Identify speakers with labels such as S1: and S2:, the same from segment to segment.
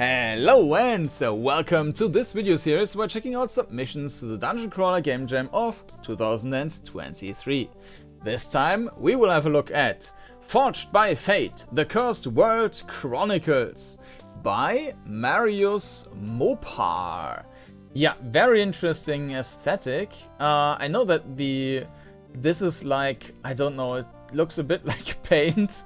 S1: Hello and welcome to this video series where checking out submissions to the Dungeoncrawler Gamejam of 2023. This time we will have a look at Forged by Fate, The Cursed World Chronicles by mariusmopar. Yeah, very interesting aesthetic. I know that this is like, I don't know, it looks a bit like paint,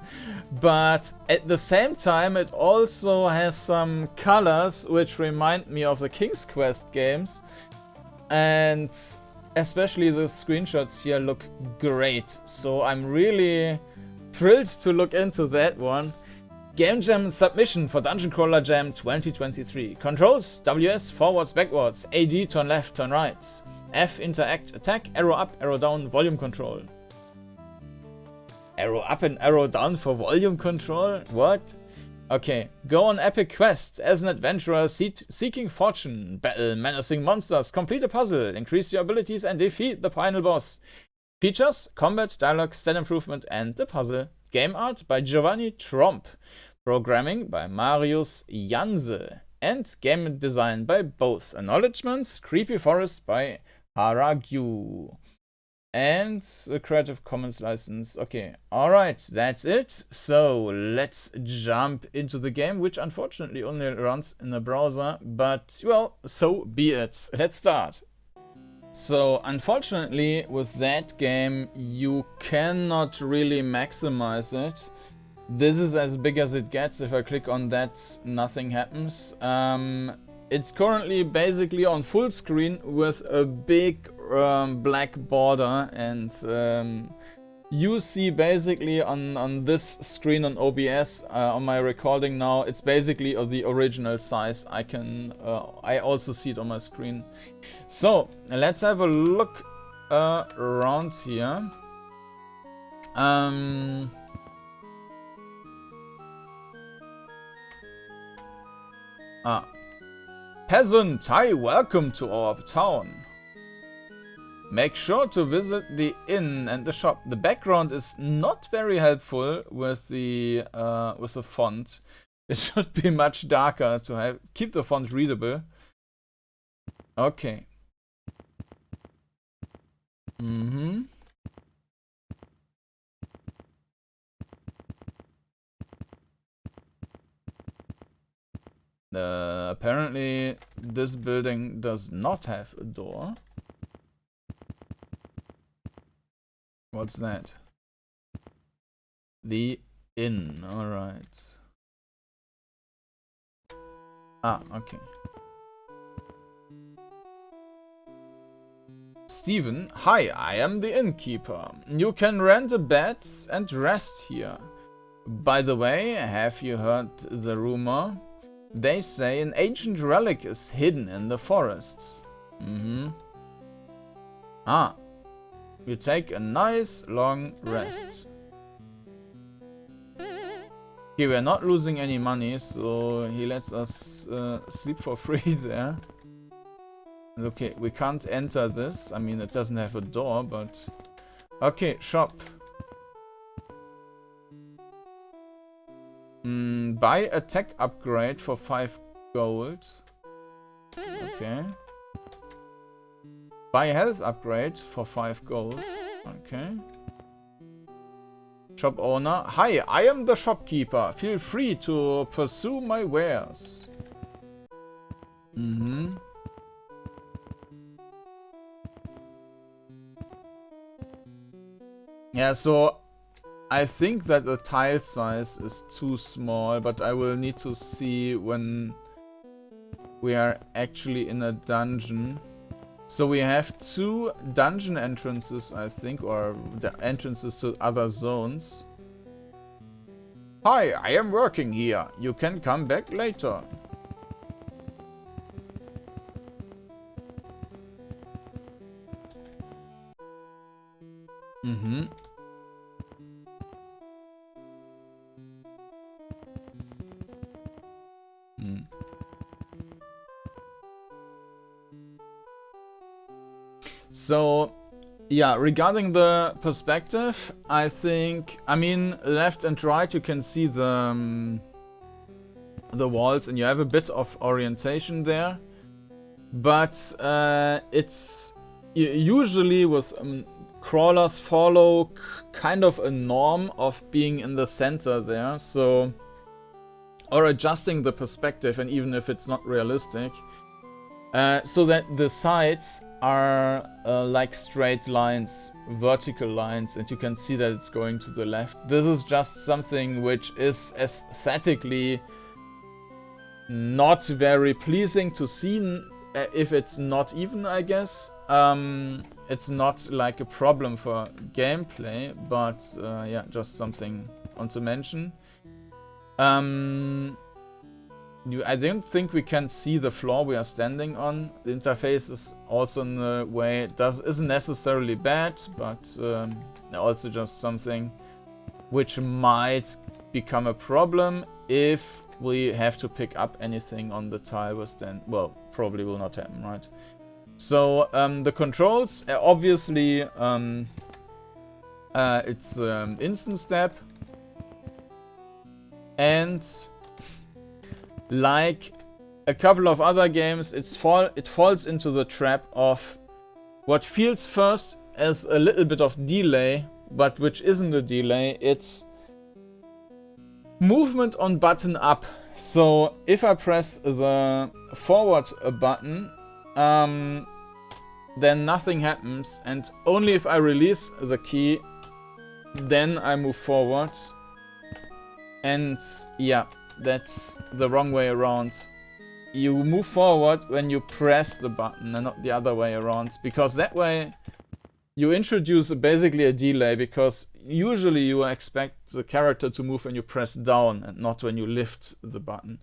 S1: but at the same time it also has some colors which remind me of the King's Quest games, and especially the screenshots here look great, so I'm really thrilled to look into that one. Game Jam submission for Dungeoncrawler Jam 2023. Controls: WS forwards, backwards, AD turn left, turn right, F interact, attack, arrow up, arrow down, volume control. Arrow up and arrow down for volume control? What? Okay. Go on epic quest as an adventurer seeking fortune. Battle menacing monsters. Complete a puzzle. Increase your abilities and defeat the final boss. Features: combat, dialogue, stat improvement, and the puzzle. Game art by Giovanni Tromp. Programming by Marius Janse. And game design by both. Acknowledgements: Creepy Forest by Haragu. And the Creative Commons license. Okay, alright, that's it. So let's jump into the game, which unfortunately only runs in a browser, but well, so be it. Let's start. So unfortunately with that game you cannot really maximize it. This is as big as it gets. If I click on that, nothing happens. It's currently basically on full screen with a big black border, and you see basically on this screen on OBS on my recording now, it's basically the original size. I also see it on my screen. So let's have a look around here. Peasant, hi, welcome to our town. Make sure to visit the inn and the shop. The background is not very helpful with the font. It should be much darker to keep the font readable. Okay. Apparently this building does not have a door. What's that? The inn, alright. Okay. Steven, hi, I am the innkeeper. You can rent a bed and rest here. By the way, have you heard the rumor? They say an ancient relic is hidden in the forest. You take a nice long rest. Okay, we're not losing any money, so he lets us sleep for free there. Okay, we can't enter this. I mean, it doesn't have a door, but... Okay, shop. Buy a tech upgrade for 5 gold. Okay. Buy health upgrade for 5 gold. Okay. Shop owner. Hi, I am the shopkeeper. Feel free to pursue my wares. Yeah, so I think that the tile size is too small, but I will need to see when we are actually in a dungeon. So we have 2 dungeon entrances, I think, or the entrances to other zones. Hi, I am working here. You can come back later. So, yeah, regarding the perspective, I think, I mean, left and right you can see the the walls, and you have a bit of orientation there. But it's usually with crawlers follow kind of a norm of being in the center there, so, or adjusting the perspective, and even if it's not realistic, so that the sides are like straight lines, vertical lines, and you can see that it's going to the left. This is just something which is aesthetically not very pleasing to see if it's not even, I guess. It's not like a problem for gameplay, but yeah, just something I want to mention. I don't think we can see the floor we are standing on. The interface is also in a way isn't necessarily bad, but also just something which might become a problem if we have to pick up anything on the tile we're standing. Well, probably will not happen, right? So the controls, obviously, it's instant step, and like a couple of other games, it falls into the trap of what feels first as a little bit of delay, but which isn't a delay. It's movement on button up. So if I press the forward button, then nothing happens, and only if I release the key, then I move forward. And yeah, that's the wrong way around. You move forward when you press the button and not the other way around, because that way you introduce basically a delay, because usually you expect the character to move when you press down and not when you lift the button.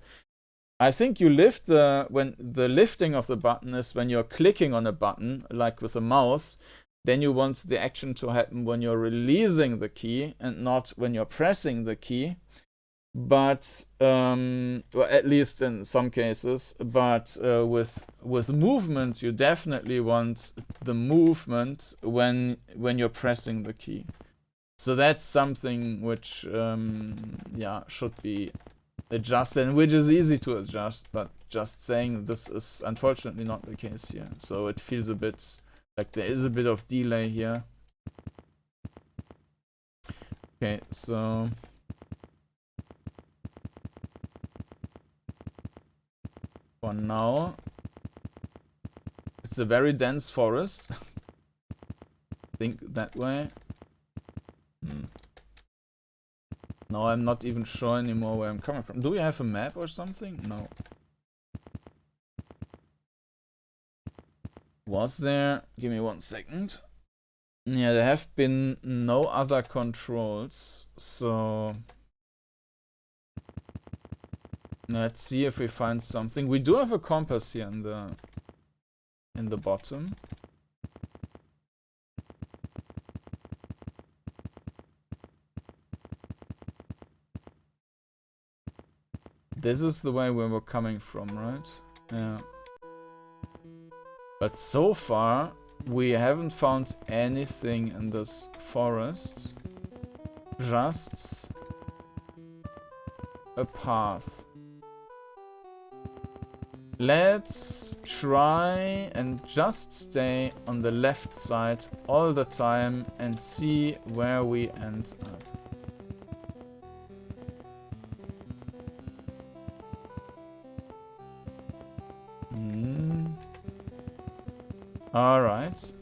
S1: I think you lift when the lifting of the button is when you're clicking on a button, like with a mouse. Then you want the action to happen when you're releasing the key and not when you're pressing the key. But well, at least in some cases. But with movement, you definitely want the movement when you're pressing the key. So that's something which yeah, should be adjusted, and which is easy to adjust. But just saying, this is unfortunately not the case here. So it feels a bit like there is a bit of delay here. Okay, so for now, it's a very dense forest. Think that way. No, I'm not even sure anymore where I'm coming from. Do we have a map or something? No. Was there? Give me 1 second. Yeah, there have been no other controls, so let's see if we find something. We do have a compass here in the bottom. This is the way we were coming from, right? Yeah. But so far, we haven't found anything in this forest. Just a path. Let's try and just stay on the left side all the time and see where we end up. Alright.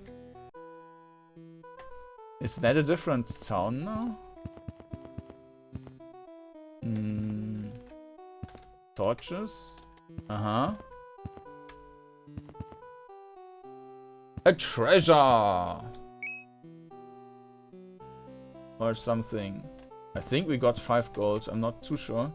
S1: Is that a different town now? Torches? Uh-huh. A treasure! Or something. I think we got 5 gold, I'm not too sure.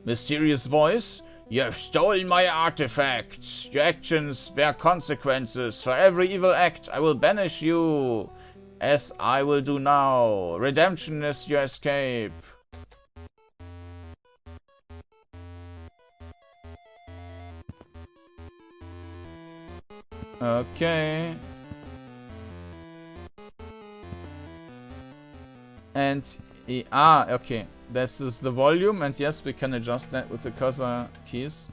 S1: Mysterious voice? You have stolen my artifacts. Your actions bear consequences. For every evil act, I will banish you. As I will do now. Redemption is your escape. Okay. And... okay. this is the volume, and yes, we can adjust that with the cursor keys.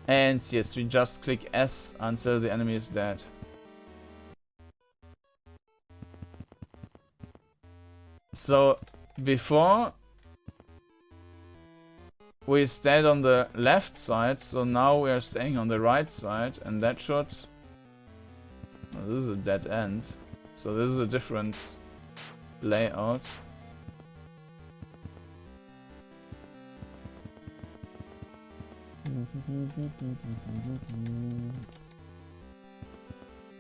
S1: And yes, we just click S until the enemy is dead. So, before we stayed on the left side, so now we are staying on the right side, and that should... Oh, this is a dead end. So this is a different layout.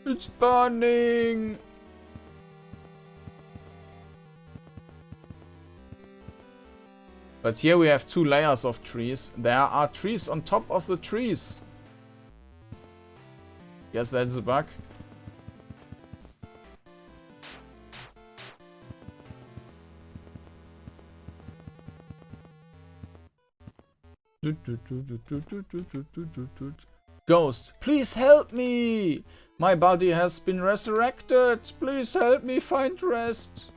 S1: It's burning! But here we have 2 layers of trees. There are trees on top of the trees. Guess that's a bug. Ghost, please help me! My body has been resurrected! Please help me find rest!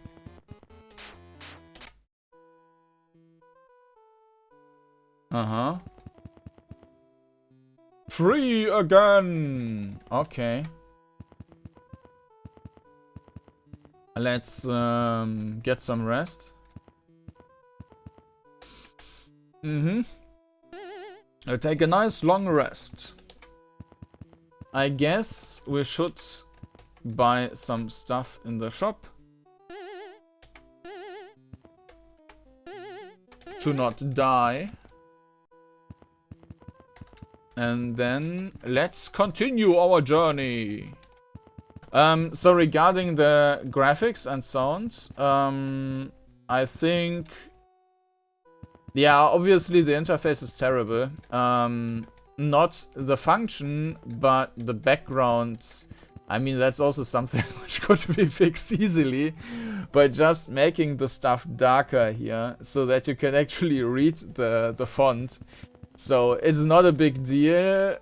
S1: Uh-huh. Free again! Okay. Let's get some rest. I'll take a nice long rest. I guess we should buy some stuff in the shop. To not die. And then let's continue our journey. So regarding the graphics and sounds, I think, yeah, obviously the interface is terrible. Not the function, but the background. I mean, that's also something which could be fixed easily by just making the stuff darker here so that you can actually read the font. So it's not a big deal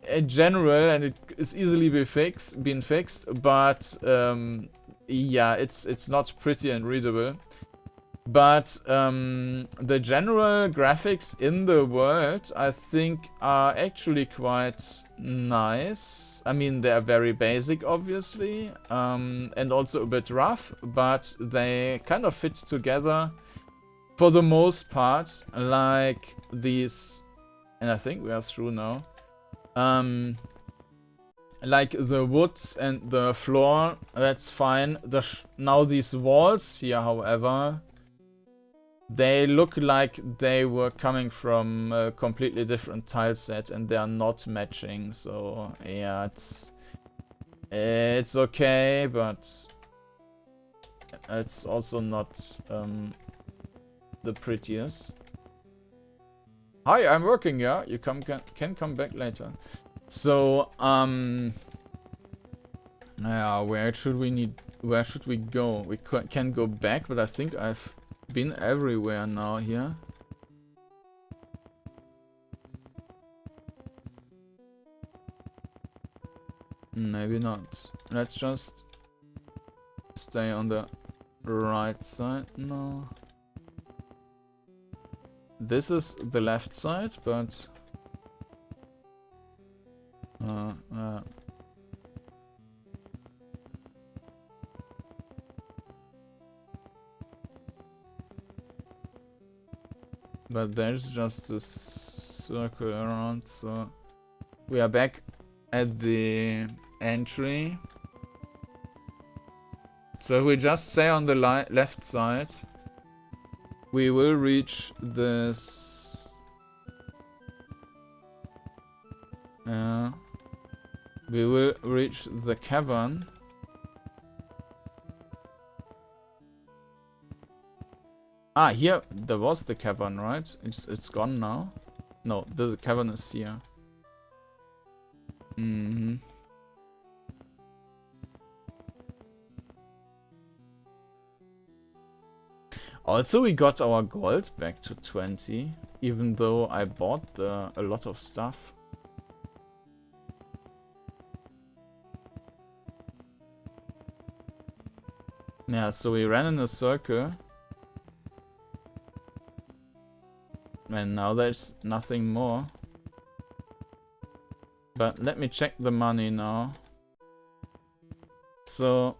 S1: in general, and it is easily been fixed, but yeah, it's not pretty and readable. But the general graphics in the world, I think, are actually quite nice. I mean, they are very basic, obviously, and also a bit rough, but they kind of fit together for the most part, like these. And I think we are through now. Like the woods and the floor, that's fine. Now these walls here, however, they look like they were coming from a completely different tile set, and they are not matching. So yeah, it's okay, but it's also not the prettiest. Hi, I'm working, yeah? You can come back later. So, yeah, where should we go? We can go back, but I think I've been everywhere now here. Maybe not. Let's just stay on the right side now. This is the left side, but but there's just this circle around, so we are back at the entry. So if we just stay on the left side, we will reach this. We will reach the cavern. Ah, here there was the cavern, right? It's gone now. No, the cavern is here. Also, we got our gold back to 20, even though I bought a lot of stuff. Yeah, so we ran in a circle. And now there's nothing more. But let me check the money now. So...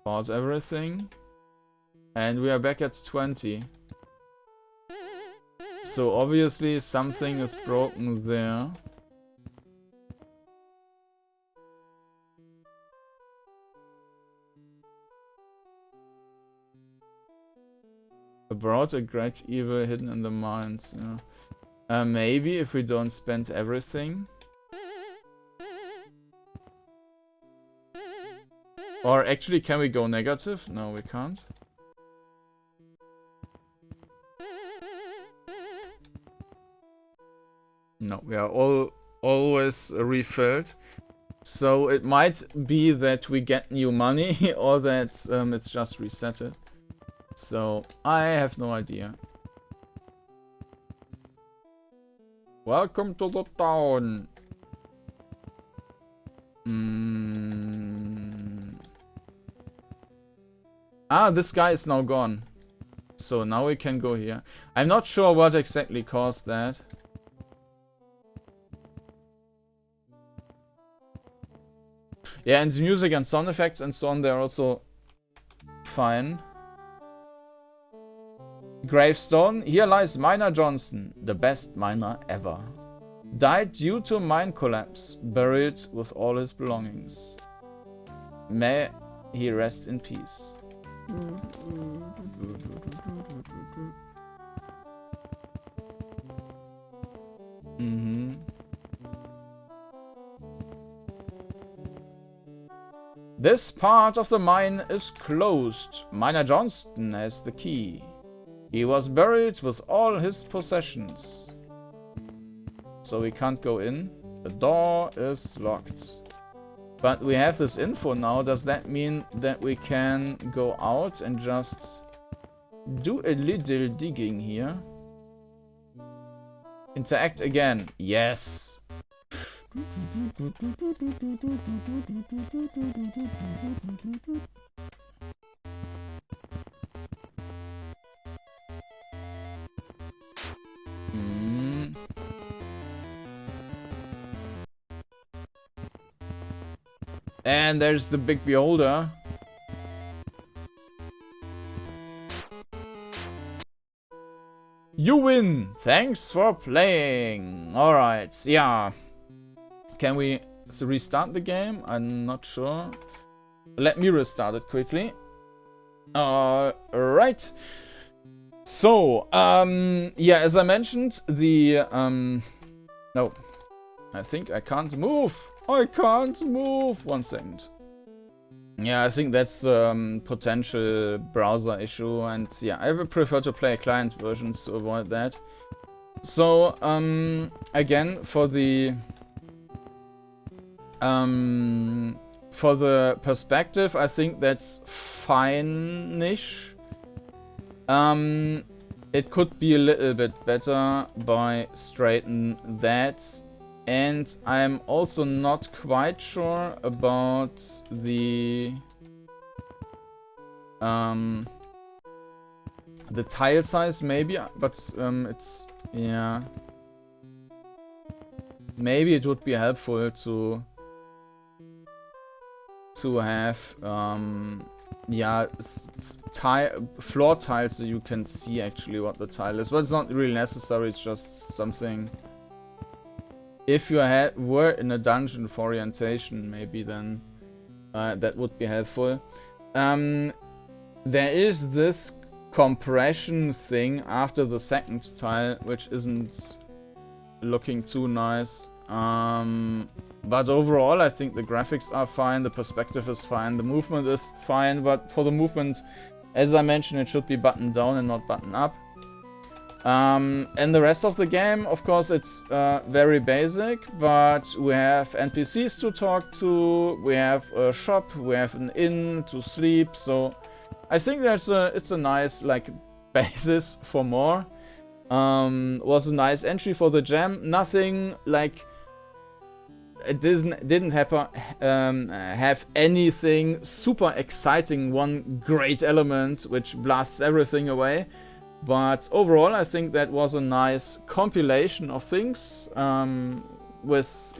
S1: Bought everything. And we are back at 20. So obviously something is broken there. About a great evil hidden in the mines. Yeah. Maybe if we don't spend everything. Or actually, can we go negative? No, we can't. No, we are always refilled. So it might be that we get new money or that it's just resetted. So I have no idea. Welcome to the town. Ah, this guy is now gone. So now we can go here. I'm not sure what exactly caused that. Yeah, and the music and sound effects and so on, they're also fine. Gravestone. Here lies Miner Johnson, the best miner ever. Died due to mine collapse, buried with all his belongings. May he rest in peace. This part of the mine is closed. Miner Johnston has the key. He was buried with all his possessions. So we can't go in. The door is locked. But we have this info now. Does that mean that we can go out and just do a little digging here? Interact again. Yes. And there's the big beholder. You win! Thanks for playing! Alright, yeah. Can we restart the game? I'm not sure. Let me restart it quickly. Alright. So, yeah, as I mentioned, the, no. I think I can't move. I can't move. 1 second. Yeah, I think that's potential browser issue, and yeah, I would prefer to play client versions to avoid that. So, again, for the perspective, I think that's fine-ish. It could be a little bit better by straightening that. And I'm also not quite sure about the tile size, maybe, but it's, yeah, maybe it would be helpful to have yeah, floor tiles so you can see actually what the tile is, but it's not really necessary. It's just something. If you were in a dungeon for orientation, maybe then that would be helpful. There is this compression thing after the second tile, which isn't looking too nice. But overall, I think the graphics are fine, the perspective is fine, the movement is fine, but for the movement, as I mentioned, it should be button down and not button up. And the rest of the game, of course, it's very basic, but we have NPCs to talk to, we have a shop, we have an inn to sleep, so I think it's a nice, like, basis for more. Was a nice entry for the jam. Nothing, like, it didn't have anything super exciting, one great element which blasts everything away. But overall, I think that was a nice compilation of things, with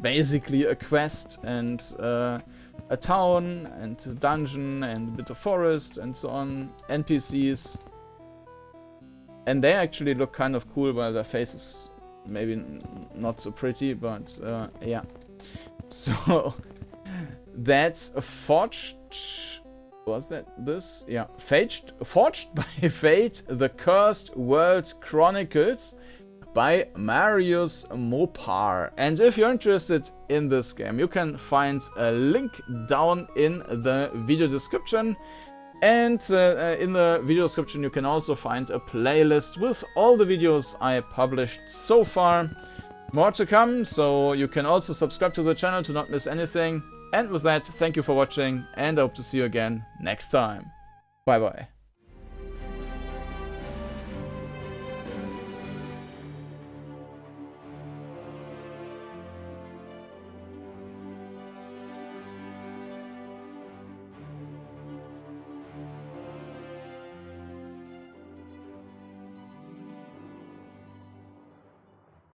S1: basically a quest and a town and a dungeon and a bit of forest and so on, NPCs. And they actually look kind of cool, while their faces maybe not so pretty, but yeah. So that's Forged. Was that this? Yeah. Forged by Fate, The Cursed World Chronicles by mariusmopar. And if you're interested in this game, you can find a link down in the video description. And in the video description you can also find a playlist with all the videos I published so far. More to come, so you can also subscribe to the channel to not miss anything. And with that, thank you for watching, and I hope to see you again next time. Bye bye.